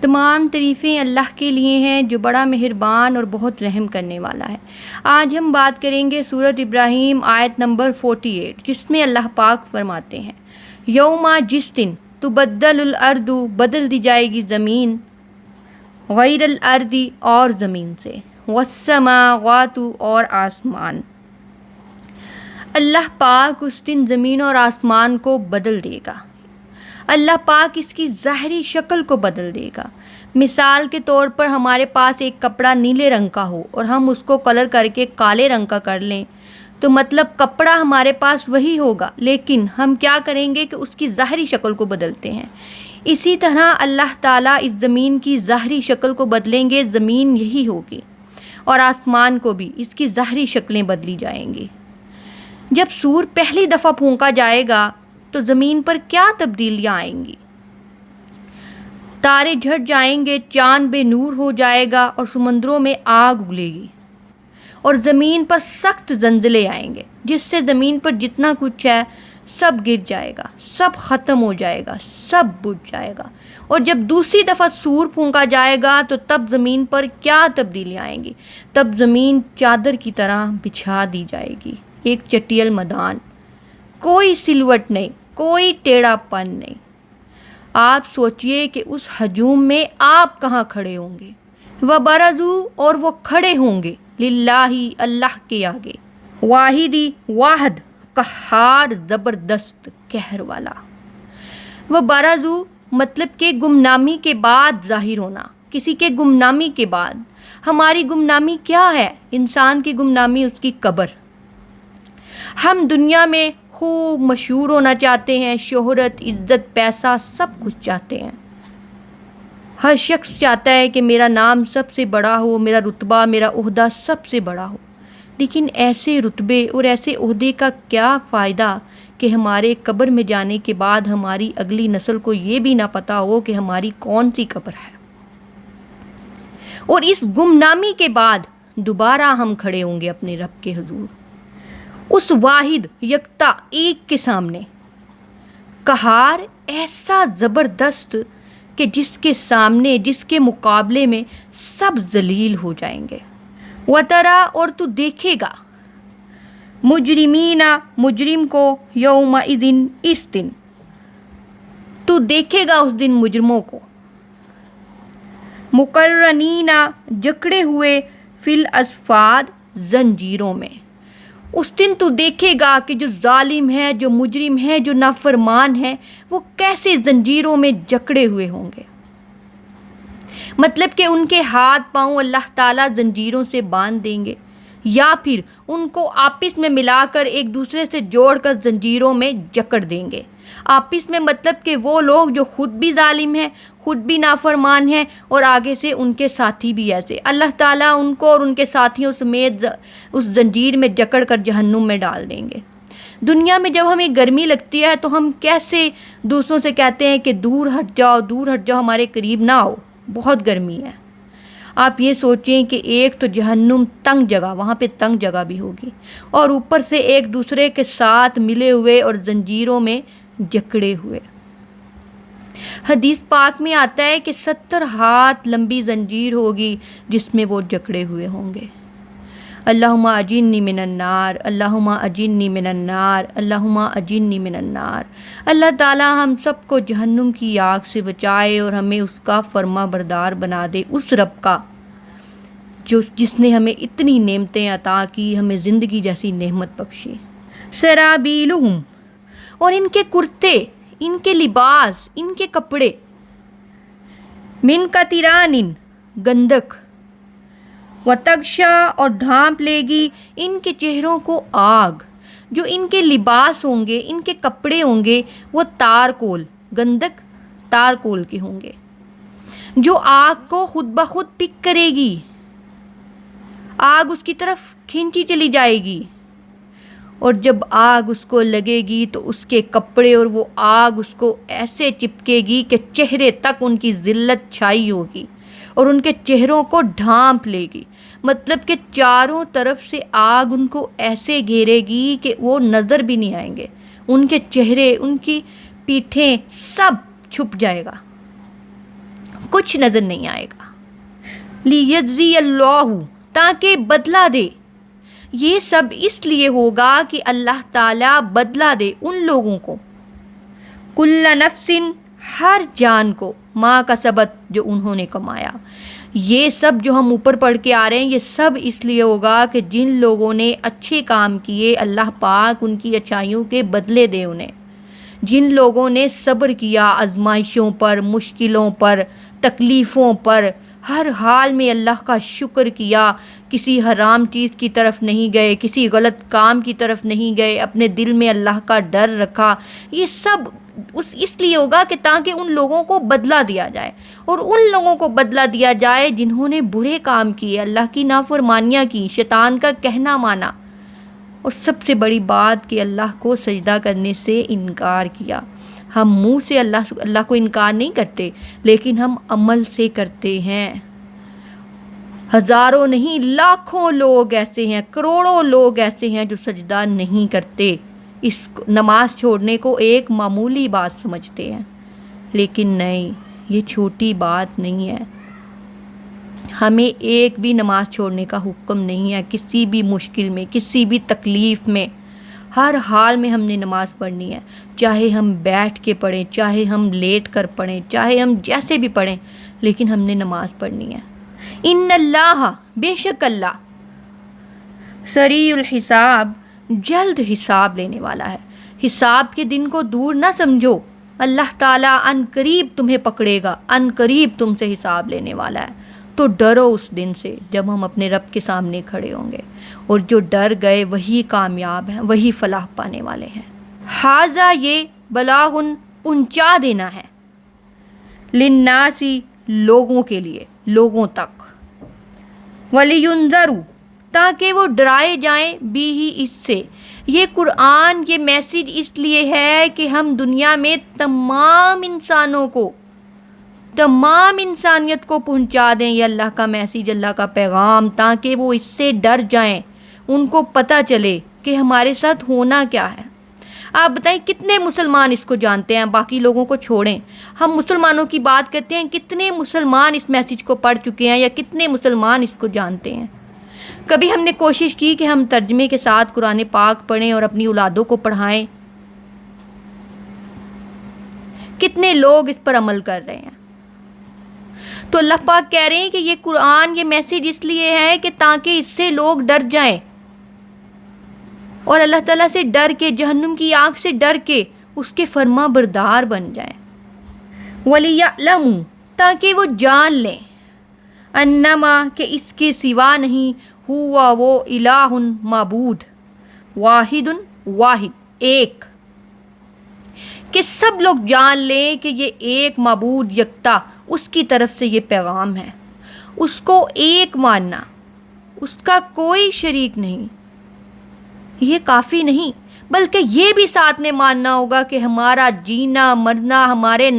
تمام تعریفیں اللہ کے لیے ہیں جو بڑا مہربان اور بہت رحم کرنے والا ہے۔ آج ہم بات کریں گے سورۃ ابراہیم آیت نمبر 48، جس میں اللہ پاک فرماتے ہیں یوما، جس دن تبدل الارض، بدل دی جائے گی زمین، غیر الارض، اور زمین سے، والسماوات، اور آسمان۔ اللہ پاک اس دن زمین اور آسمان کو بدل دے گا۔ اللہ پاک اس کی ظاہری شکل کو بدل دے گا۔ مثال کے طور پر ہمارے پاس ایک کپڑا نیلے رنگ کا ہو اور ہم اس کو کلر کر کے کالے رنگ کا کر لیں تو مطلب کپڑا ہمارے پاس وہی ہوگا، لیکن ہم کیا کریں گے کہ اس کی ظاہری شکل کو بدلتے ہیں۔ اسی طرح اللہ تعالیٰ اس زمین کی ظاہری شکل کو بدلیں گے، زمین یہی ہوگی، اور آسمان کو بھی اس کی ظاہری شکلیں بدلی جائیں گی۔ جب سور پہلی دفعہ پھونکا جائے گا تو زمین پر کیا تبدیلیاں آئیں گی؟ تارے جھٹ جائیں گے، چاند بے نور ہو جائے گا، اور سمندروں میں آگ اگلے گی، اور زمین پر سخت زلزلے آئیں گے، جس سے زمین پر جتنا کچھ ہے سب گر جائے گا، سب ختم ہو جائے گا، سب بجھ جائے گا۔ اور جب دوسری دفعہ سور پھونکا جائے گا تو تب زمین پر کیا تبدیلیاں آئیں گی؟ تب زمین چادر کی طرح بچھا دی جائے گی، ایک چٹیل میدان، کوئی سلوٹ نہیں، کوئی ٹیڑھا پن نہیں۔ آپ سوچئے کہ اس ہجوم میں آپ کہاں کھڑے ہوں گے؟ وَبَرَزُوا، اور وہ کھڑے ہوں گے، للہ، اللہ کے آگے، واحدی، واحد، قہار، زبردست، قہر والا۔ وَبَرَزُوا مطلب کہ گمنامی کے بعد ظاہر ہونا، کسی کے گمنامی کے بعد۔ ہماری گمنامی کیا ہے؟ انسان کی گمنامی اس کی قبر۔ ہم دنیا میں خوب مشہور ہونا چاہتے ہیں، شہرت، عزت، پیسہ، سب کچھ چاہتے ہیں۔ ہر شخص چاہتا ہے کہ میرا نام سب سے بڑا ہو، میرا رتبہ، میرا عہدہ سب سے بڑا ہو، لیکن ایسے رتبے اور ایسے عہدے کا کیا فائدہ کہ ہمارے قبر میں جانے کے بعد ہماری اگلی نسل کو یہ بھی نہ پتہ ہو کہ ہماری کون سی قبر ہے۔ اور اس گمنامی کے بعد دوبارہ ہم کھڑے ہوں گے اپنے رب کے حضور، اس واحد یکتا ایک کے سامنے، قہار، ایسا زبردست کہ جس کے سامنے، جس کے مقابلے میں سب ذلیل ہو جائیں گے۔ وَتَرَا، اور تو دیکھے گا، مجرمین، مجرم کو، یومئذ، اس دن، تو دیکھے گا اس دن مجرموں کو، مقرنین، جکڑے ہوئے، فی الاصفاد، زنجیروں میں۔ اس دن تو دیکھے گا کہ جو ظالم ہے، جو مجرم ہے، جو نافرمان ہے، وہ کیسے زنجیروں میں جکڑے ہوئے ہوں گے۔ مطلب کہ ان کے ہاتھ پاؤں اللہ تعالیٰ زنجیروں سے باندھ دیں گے، یا پھر ان کو آپس میں ملا کر ایک دوسرے سے جوڑ کر زنجیروں میں جکڑ دیں گے۔ آپس میں مطلب کہ وہ لوگ جو خود بھی ظالم ہیں، خود بھی نافرمان ہیں، اور آگے سے ان کے ساتھی بھی ایسے، اللہ تعالیٰ ان کو اور ان کے ساتھیوں سمیت اس زنجیر میں جکڑ کر جہنم میں ڈال دیں گے۔ دنیا میں جب ہمیں گرمی لگتی ہے تو ہم کیسے دوسروں سے کہتے ہیں کہ دور ہٹ جاؤ، دور ہٹ جاؤ، ہمارے قریب نہ آؤ، بہت گرمی ہے۔ آپ یہ سوچیں کہ ایک تو جہنم تنگ جگہ، وہاں پہ تنگ جگہ بھی ہوگی، اور اوپر سے ایک دوسرے کے ساتھ ملے ہوئے اور زنجیروں میں جکڑے ہوئے۔ حدیث پاک میں آتا ہے کہ 70 ہاتھ لمبی زنجیر ہوگی جس میں وہ جکڑے ہوئے ہوں گے۔ اللہم اجرنی من النار، اللہم اجرنی من النار، اللہم اجرنی من النار۔ اللہ تعالیٰ ہم سب کو جہنم کی آگ سے بچائے اور ہمیں اس کا فرما بردار بنا دے، اس رب کا جس نے ہمیں اتنی نعمتیں عطا کی، ہمیں زندگی جیسی نعمت بخشی۔ سرابیلہم، اور ان کے کرتے، ان کے لباس، ان کے کپڑے، من قطران، گندک، وتغشا، اور ڈھانپ لے گی ان کے چہروں کو آگ۔ جو ان کے لباس ہوں گے، ان کے کپڑے ہوں گے، وہ تارکول، گندک تارکول کے ہوں گے، جو آگ کو خود بخود پک کرے گی، آگ اس کی طرف کھینچی چلی جائے گی، اور جب آگ اس کو لگے گی تو اس کے کپڑے اور وہ آگ اس کو ایسے چپکے گی کہ چہرے تک ان کی ذلت چھائی ہوگی اور ان کے چہروں کو ڈھانپ لے گی۔ مطلب کہ چاروں طرف سے آگ ان کو ایسے گھیرے گی کہ وہ نظر بھی نہیں آئیں گے، ان کے چہرے، ان کی پیٹھیں، سب چھپ جائے گا۔ کچھ نظر نہیں آئے گا۔ لیجزی اللہ، تاکہ بدلہ دے۔ یہ سب اس لیے ہوگا کہ اللہ تعالیٰ بدلہ دے ان لوگوں کو، کل نفس، ہر جان کو، ما کسبت، جو انہوں نے کمایا۔ یہ سب جو ہم اوپر پڑھ کے آ رہے ہیں، یہ سب اس لیے ہوگا کہ جن لوگوں نے اچھے کام کیے اللہ پاک ان کی اچھائیوں کے بدلے دے انہیں۔ جن لوگوں نے صبر کیا آزمائشوں پر، مشکلوں پر، تکلیفوں پر، ہر حال میں اللہ کا شکر کیا، کسی حرام چیز کی طرف نہیں گئے، کسی غلط کام کی طرف نہیں گئے، اپنے دل میں اللہ کا ڈر رکھا، یہ سب اس لیے ہوگا کہ تاکہ ان لوگوں کو بدلہ دیا جائے، اور ان لوگوں کو بدلہ دیا جائے جنہوں نے برے کام کیے، اللہ کی نافرمانیاں کی، شیطان کا کہنا مانا، اور سب سے بڑی بات کہ اللہ کو سجدہ کرنے سے انکار کیا۔ ہم منہ سے اللہ کو انکار نہیں کرتے، لیکن ہم عمل سے کرتے ہیں۔ ہزاروں نہیں، لاکھوں لوگ ایسے ہیں، کروڑوں لوگ ایسے ہیں جو سجدہ نہیں کرتے، اس نماز چھوڑنے کو ایک معمولی بات سمجھتے ہیں، لیکن نہیں، یہ چھوٹی بات نہیں ہے۔ ہمیں ایک بھی نماز چھوڑنے کا حکم نہیں ہے، کسی بھی مشکل میں، کسی بھی تکلیف میں، ہر حال میں ہم نے نماز پڑھنی ہے، چاہے ہم بیٹھ کے پڑھیں، چاہے ہم لیٹ کر پڑھیں، چاہے ہم جیسے بھی پڑھیں، لیکن ہم نے نماز پڑھنی ہے۔ ان اللہ، بے شک اللہ، سریع الحساب، جلد حساب لینے والا ہے۔ حساب کے دن کو دور نہ سمجھو، اللہ تعالیٰ ان قریب تمہیں پکڑے گا، ان قریب تم سے حساب لینے والا ہے، تو ڈرو اس دن سے جب ہم اپنے رب کے سامنے کھڑے ہوں گے، اور جو ڈر گئے وہی کامیاب ہیں، وہی فلاح پانے والے ہیں۔ حاذا، یہ بلاغن، پہنچا دینا ہے، للناسی، لوگوں کے لیے، لوگوں تک، وَلِيُنذَرُوا، تاکہ وہ ڈرائے جائیں بھی ہی اس سے۔ یہ قرآن، یہ میسیج اس لیے ہے کہ ہم دنیا میں تمام انسانوں کو، تمام انسانیت کو پہنچا دیں یہ اللہ کا میسیج، اللہ کا پیغام، تاکہ وہ اس سے ڈر جائیں، ان کو پتہ چلے کہ ہمارے ساتھ ہونا کیا ہے۔ آپ بتائیں کتنے مسلمان اس کو جانتے ہیں؟ باقی لوگوں کو چھوڑیں، ہم مسلمانوں کی بات کرتے ہیں، کتنے مسلمان اس میسیج کو پڑھ چکے ہیں، یا کتنے مسلمان اس کو جانتے ہیں؟ کبھی ہم نے کوشش کی کہ ہم ترجمے کے ساتھ قرآن پاک پڑھیں اور اپنی اولادوں کو پڑھائیں؟ کتنے لوگ اس پر عمل کر رہے ہیں؟ تو اللہ پاک کہہ رہے ہیں کہ یہ قرآن، یہ میسیج اس لیے ہے کہ تاکہ اس سے لوگ ڈر جائیں، اور اللہ تعالیٰ سے ڈر کے، جہنم کی آگ سے ڈر کے اس کے فرما بردار بن جائیں۔ وَلِيَعْلَمُوا، تاکہ وہ جان لیں، انما، کہ اس کے سوا نہیں، ہوا وہ، الہ، معبود، واحد، واحد، ایک، کہ سب لوگ جان لیں کہ یہ ایک معبود یکتا، اس کی طرف سے یہ پیغام ہے، اس کو ایک ماننا، اس کا کوئی شریک نہیں۔ یہ کافی نہیں، بلکہ یہ بھی ساتھ میں ماننا ہوگا کہ ہمارا جینا مرنا، ہمارے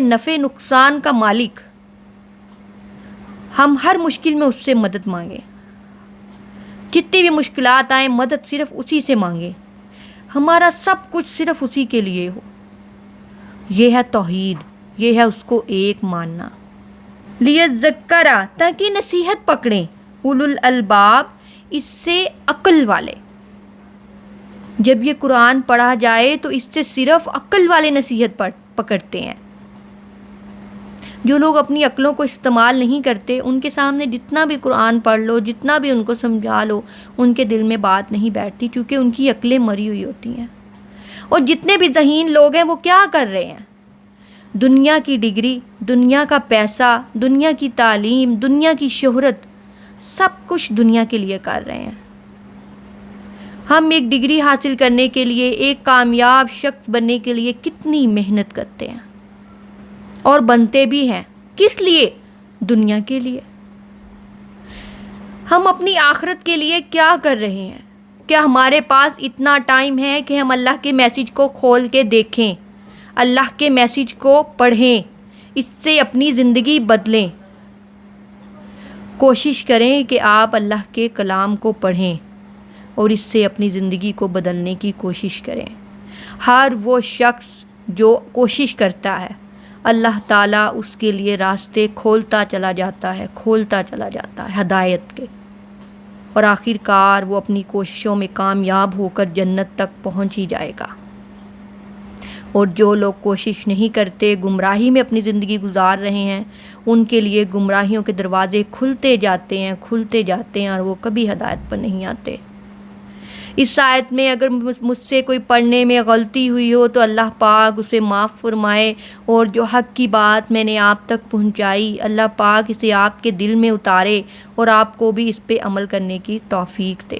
نفع نقصان کا مالک، ہم ہر مشکل میں اس سے مدد مانگیں، جتنی بھی مشکلات آئیں مدد صرف اسی سے مانگیں، ہمارا سب کچھ صرف اسی کے لیے ہو۔ یہ ہے توحید، یہ ہے اس کو ایک ماننا۔ لیذکر، تاکہ نصیحت پکڑیں، اولو الالباب، اس سے عقل والے۔ جب یہ قرآن پڑھا جائے تو اس سے صرف عقل والے نصیحت پکڑتے ہیں۔ جو لوگ اپنی عقلوں کو استعمال نہیں کرتے، ان کے سامنے جتنا بھی قرآن پڑھ لو، جتنا بھی ان کو سمجھا لو، ان کے دل میں بات نہیں بیٹھتی، کیونکہ ان کی عقلیں مری ہوئی ہوتی ہیں۔ اور جتنے بھی ذہین لوگ ہیں وہ کیا کر رہے ہیں؟ دنیا کی ڈگری، دنیا کا پیسہ، دنیا کی تعلیم، دنیا کی شہرت، سب کچھ دنیا کے لیے کر رہے ہیں۔ ہم ایک ڈگری حاصل کرنے کے لیے، ایک کامیاب شخص بننے کے لیے کتنی محنت کرتے ہیں، اور بنتے بھی ہیں۔ کس لیے؟ دنیا کے لیے۔ ہم اپنی آخرت کے لیے کیا کر رہے ہیں؟ کیا ہمارے پاس اتنا ٹائم ہے کہ ہم اللہ کے میسیج کو کھول کے دیکھیں، اللہ کے میسیج کو پڑھیں، اس سے اپنی زندگی بدلیں؟ کوشش کریں کہ آپ اللہ کے کلام کو پڑھیں اور اس سے اپنی زندگی کو بدلنے کی کوشش کریں۔ ہر وہ شخص جو کوشش کرتا ہے اللہ تعالیٰ اس کے لیے راستے کھولتا چلا جاتا ہے ہدایت کے، اور آخر کار وہ اپنی کوششوں میں کامیاب ہو کر جنت تک پہنچ ہی جائے گا۔ اور جو لوگ کوشش نہیں کرتے، گمراہی میں اپنی زندگی گزار رہے ہیں، ان کے لیے گمراہیوں کے دروازے کھلتے جاتے ہیں اور وہ کبھی ہدایت پر نہیں آتے۔ اس آیت میں اگر مجھ سے کوئی پڑھنے میں غلطی ہوئی ہو تو اللہ پاک اسے معاف فرمائے، اور جو حق کی بات میں نے آپ تک پہنچائی، اللہ پاک اسے آپ کے دل میں اتارے اور آپ کو بھی اس پہ عمل کرنے کی توفیق دے۔